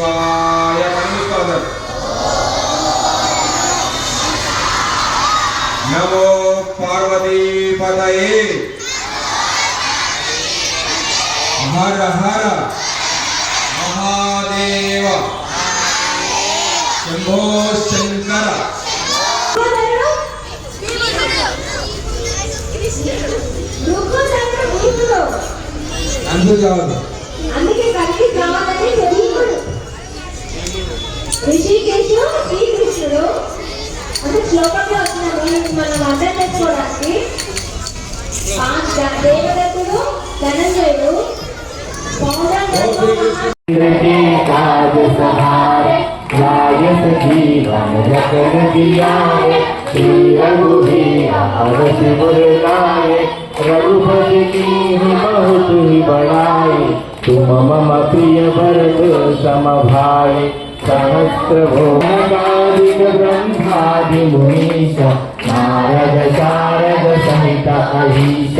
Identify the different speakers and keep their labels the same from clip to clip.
Speaker 1: శివాయ. నమో పార్వతీపతయే. హర హర మహాదేవ. శంభో శంకర.
Speaker 2: అందుకే కలిసి కావాలని చదువుకుడు ఋషికేశు శ్రీకృష్ణుడు అంటే శ్లోకంలో వచ్చిన మనం అర్థం చేసుకోవడానికి దేవదత్తుడు ధనంజయుడు
Speaker 3: रघुपति की बहुत ही बड़ाई तुम मम प्रिय भरत सम भाई सहस्र भोगादिक ब्रह्मादि मुनीश नारद शारद सहित अहीश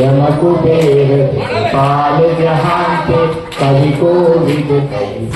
Speaker 3: यम कुबेर पाल जहांते कवि को विद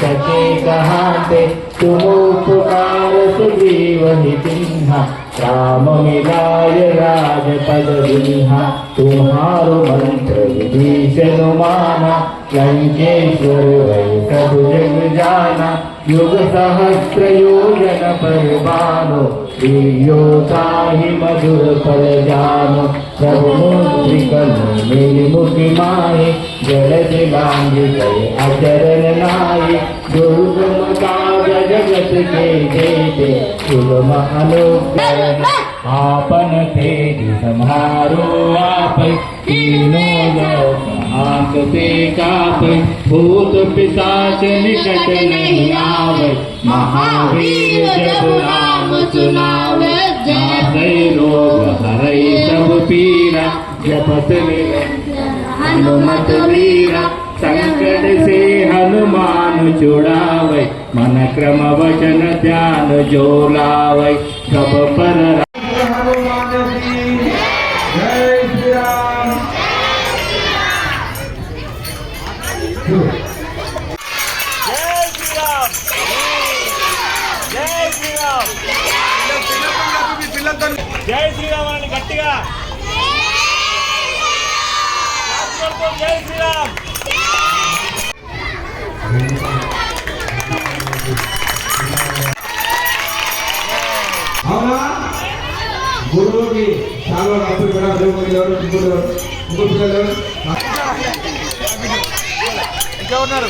Speaker 3: सके कहाते तुम उपकार सुग्रीव नितिन्हा राम मिलाय राजपद विहा तुम्हारो मंत्र विभीषण माना लंकेश्वर वै सब जग जाना युग सहस्र योजन पर बानो दिव्योताहि मधुर फल जानो प्रभु मुद्रिकन मेरी मुखि माहि जलद लांग गए अचरन नाहि दुर्गम काज जगत के जेते सुगम अनुग्रह आपन तेज सम्हारो आप तीनों लोक हांकते कापै भूत पिशाच निकट नहीं आवे महावीर जब नाम सुनावे जाते रोग हरै सब पीरा जपत हनुमत वीरा संकट से हनुमान छुड़ावे मन क्रम वचन ध्यान जो लावे सब पर
Speaker 4: జై శ్రీరామ్ అని గట్టిగా జై శ్రీరామ్.
Speaker 1: అవునా గురువుకి చాలా అప్పుడు కూడా ఇంకో పిల్లలు
Speaker 4: ఇంకా ఉన్నారు.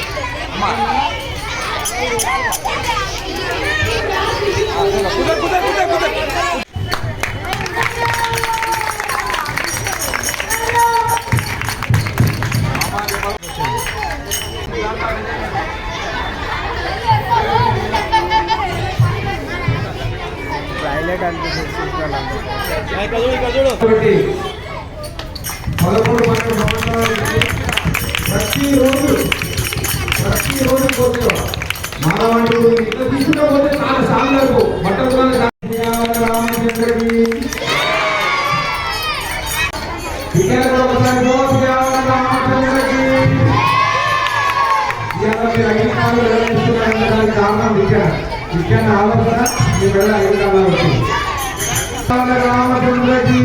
Speaker 1: ప్రతిరోజు మానవాడు ఇట్లా తీసుకుంటే చాలా సార్లు బట్టలు రామచంద్రకి కారణం విజ్ఞాన ఆలోచన మీ వెళ్ళ 5 కాలాలు వచ్చింది. రామచంద్రకి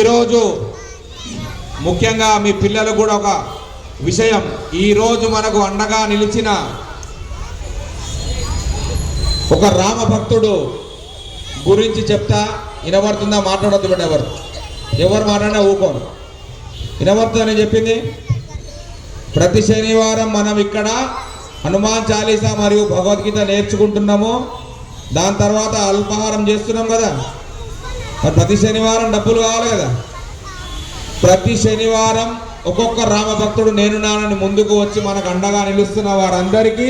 Speaker 1: ఈరోజు ముఖ్యంగా మీ పిల్లలు కూడా ఒక విషయం, ఈరోజు మనకు అండగా నిలిచిన ఒక రామ భక్తుడు గురించి చెప్తా. వినబడుతుందా? మాట్లాడొద్దు బిడ్డ, ఎవరు మాట్లాడినా ఊకోను. వినబడుతుందని చెప్పింది. ప్రతి శనివారం మనం ఇక్కడ హనుమాన్ చాలీసా మరియు భగవద్గీత నేర్చుకుంటున్నాము. దాని తర్వాత అల్పాహారం చేస్తున్నాం కదా. మరి ప్రతి శనివారం డబ్బులు కావాలి కదా. ప్రతి శనివారం ఒక్కొక్క రామభక్తుడు నేను నానని ముందుకు వచ్చి మనకు అండగా నిలుస్తున్న వారందరికీ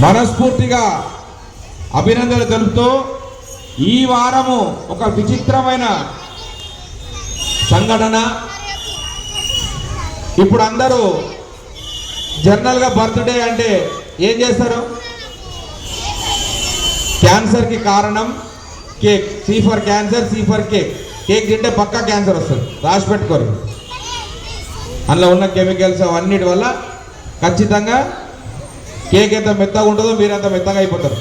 Speaker 1: మనస్ఫూర్తిగా అభినందనలు తెలుపుతూ, ఈ వారము ఒక విచిత్రమైన సంఘటన. ఇప్పుడు అందరూ జనరల్గా బర్త్డే అంటే ఏం చేస్తారు? క్యాన్సర్కి కారణం cake. C for cancer, C for cake. Cake తింటే పక్కా క్యాన్సర్ వస్తుంది, రాసి పెట్టుకోరు. అందులో ఉన్న కెమికల్స్ అవన్నిటి వల్ల ఖచ్చితంగా కేక్ ఎంత మెత్తగా ఉంటుందో మీరు అంత మెత్తగా అయిపోతారు.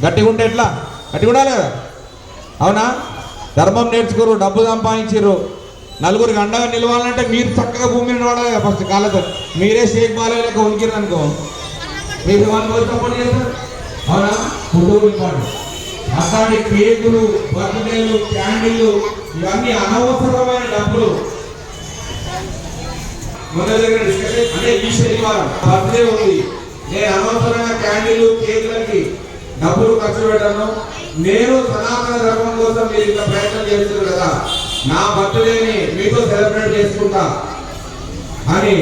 Speaker 1: గట్టిగా ఉంటే ఎట్లా? గట్టిగా ఉండాలి కదా, అవునా? ధర్మం నేర్చుకోరు, డబ్బు సంపాదించారు, నలుగురికి అండగా నిలవాలంటే మీరు చక్కగా భూమి మీద నిలవాలి కదా. ఫస్ట్ కాళ్ళతో మీరే షేక్ బాలయ్య లెక్క ఉనికిరు అనుకో, మీరు వాళ్ళు సపోర్ట్ చేస్తారు, అవునా? Food important. అట్లాంటి కేకులు, బర్త్డేలు, క్యాండిల్లు ఇవన్నీ అనవసరమైన డబ్బులు. మొన్న దగ్గర డిస్కషన్ అంటే ఈ శనివారం బర్త్డే ఉంది, నేను అనవసరంగా క్యాండిల్లు, కేకులకి డబ్బులు ఖర్చు పెట్టాను. నేను సనాతన ధర్మం కోసం మీరు ఇంత ప్రయత్నం చేస్తున్నారు కదా, నా బర్త్డేని మీతో సెలబ్రేట్ చేసుకుంటా అని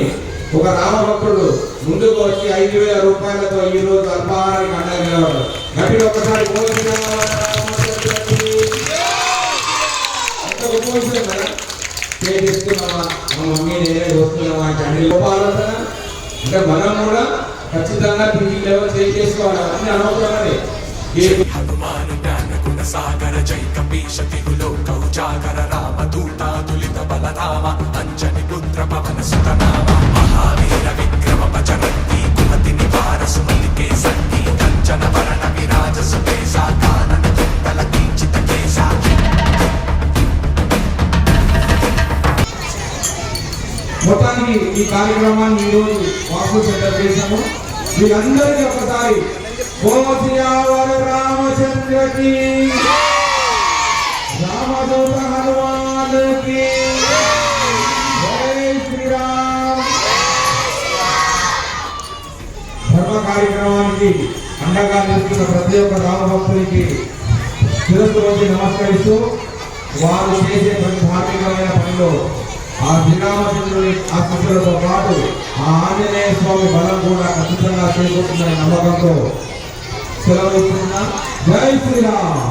Speaker 1: ఒక రామభక్తుడు ముందుకు వచ్చి 5,000 రూపాయలతో ఈ రోజు అల్పాహారానికి అండగా నిలబడ్డాడు. గట్టిగా ఒకసారి చేస్తున్నామా, మా మమ్మీ నేనే వస్తున్నామా ఆలోచన అంటే మనం కూడా ఖచ్చితంగా టీవీ లెవెల్ చేసుకోవాలి. అన్ని అనవసరమని
Speaker 5: హనుమాను జ్ఞాన గుణ సాగర జై కపీశ తిరులో కౌజాగర రామ దూతా తులిత బలరామ అంజని పుత్ర పవన సుత నామ మహావీర విక్రమ పచరంతి కుమతి నివార సుమలికే సంతి కంచన వరణ విరాజ సుకేశ కానన కుండల కించిత కేశ.
Speaker 1: మొత్తానికి ఈ కార్యక్రమాన్ని ఈరోజు వాసు సెంటర్ చేశాము. మీరందరికీ ఒకసారి రామచంద్రకి, రామదూత హనుమానుకి జై శ్రీరామ్. ధర్మ కార్యక్రమానికి అండగా నిలుస్తున్న ప్రతి ఒక్క రామభక్తునికి శిరస్సు వచ్చి నమస్కరిస్తూ వారు చేసే ప్రతి ధార్మికమైన పనిలో ఆ శ్రీరామచంద్రుని ఆశీస్సులతో పాటు ఆ ఆంజనేయ స్వామి బలం కూడా ఖచ్చితంగా చేకూరుతుందనే నమ్మకంతో సెలవు ఇస్తున్నా. జై శ్రీరామ్.